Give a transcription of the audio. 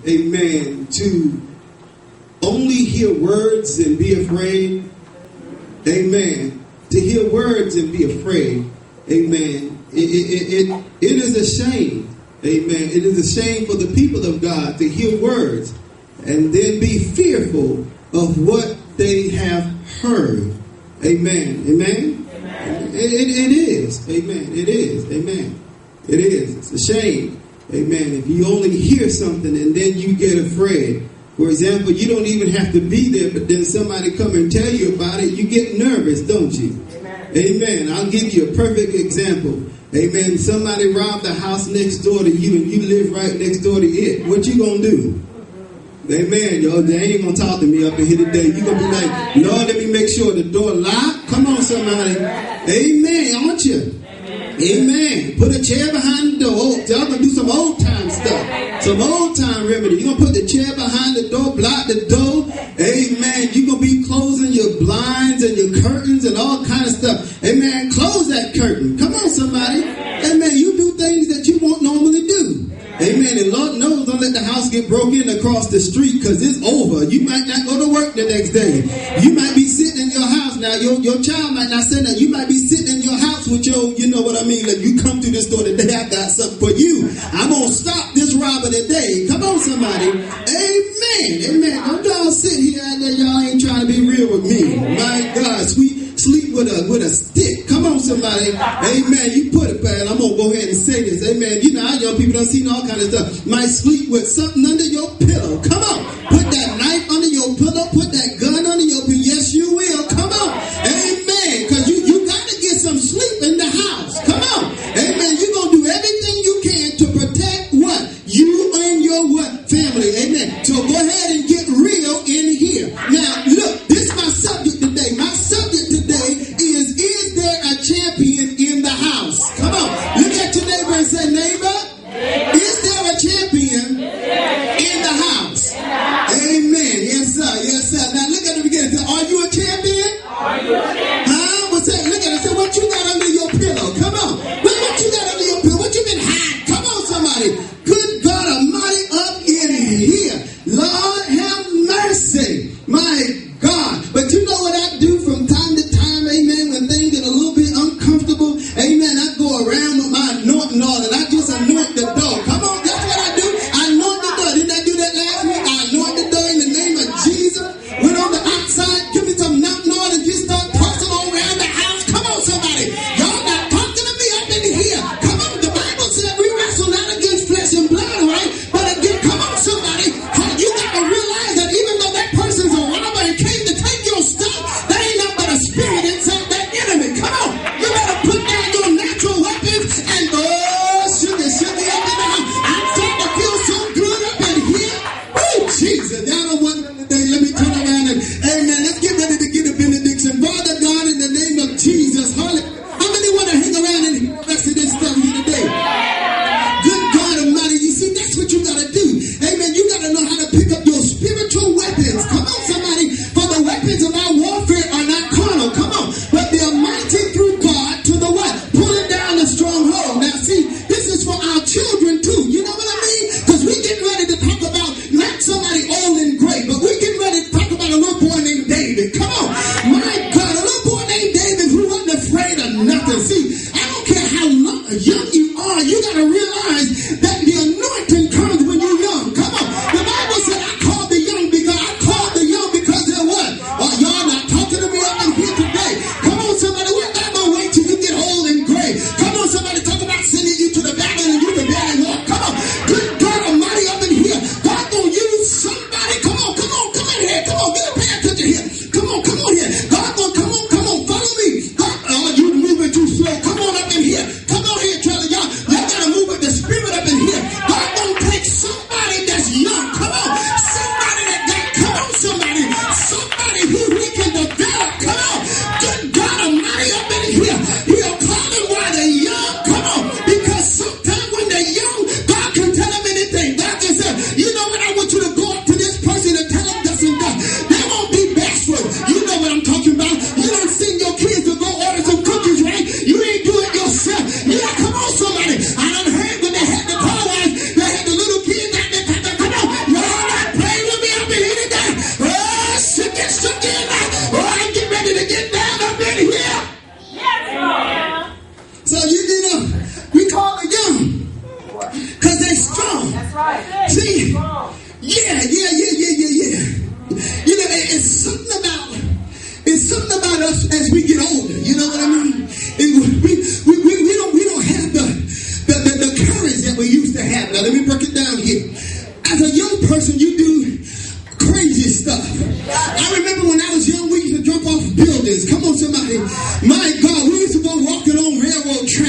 amen, to only hear words and be afraid, amen, to hear words and be afraid, amen, it is a shame, amen, it is a shame for the people of God to hear words and then be fearful of what they have heard, amen, amen, amen. It is, amen, it is, amen, it is, it's a shame, amen, if you only hear something and then you get afraid. For example, you don't even have to be there, but then somebody come and tell you about it, you get nervous, don't you? Amen. Amen. I'll give you a perfect example. Amen. Somebody robbed the house next door to you and you live right next door to it. What you gonna do? Amen. Yo, they ain't gonna talk to me up in here today. You gonna be like, Lord, let me make sure the door locked. Come on, somebody. Amen. Aren't you? Amen. Put a chair behind the door. Y'all gonna do some old time stuff. Some old time remedy. You're gonna put the chair behind the door, block the door. Amen. You're gonna be closing your blinds and your curtains and all kind of stuff. Amen. Close that curtain. Come on, somebody. Amen. You do things that you won't normally do. Amen. And Lord knows, don't let the house get broken across the street because it's over. You might not go to work the next day. You might be sitting in your house now. Your child might not say that. You might be sitting in your house with your, you know what I mean? Like you come through this door today, I got something for you. I'm going to stop this robber today. Come on, somebody. Amen. Amen. Don't y'all sit here and y'all ain't trying to be real with me. My God, sleep with a stick. Come on, somebody. Amen. You put it, man. I'm going to go ahead and say this. Amen. You know how young people done seen all kind of stuff. Might sleep with something under your pillow. Come on. Put that knife under your pillow. Put that gun under your pillow. Yes, you will. Come on. Amen. Because you got to get some sleep in the house. Come on. Amen. You're going to do everything you can to protect what? You and your what? Family. Amen. So go ahead and get real in here. Now, look. This is my subject today. My subject today is there a champion in the house? Come on. Look at your neighbor and say, neighbor, is there a champion in the house? Amen. Yes, sir. Yes, sir. Now look at him again. Are you a champion? Are you a champion? Huh? What's that? Look at him. Say, what you got under your pillow? Come on. What you got under your pillow? What you been hiding? Come on, somebody. Good God Almighty, up in here. Lord have mercy. My God. But you know what I do from time to time, amen, when things get a little bit uncomfortable, amen, I go around with my anointing oil and I just anoint the door. Come on, that's what I do. I anoint the door. Didn't I do that last week? I anoint the door in the name of Jesus. Went on the outside, give me some anointing oil and just start tossing all around the house. Come on, somebody. Y'all not talking to me up in here. Come on, the Bible said we wrestle not against flesh and blood, right? But again, come on, somebody. see, yeah. You know, it's something about us as we get older. You know what I mean? We don't have the courage that we used to have. Now let me break it down here. As a young person, you do crazy stuff. I remember when I was young, we used to jump off buildings. Come on, somebody. My God, we used to go walking on railroad tracks.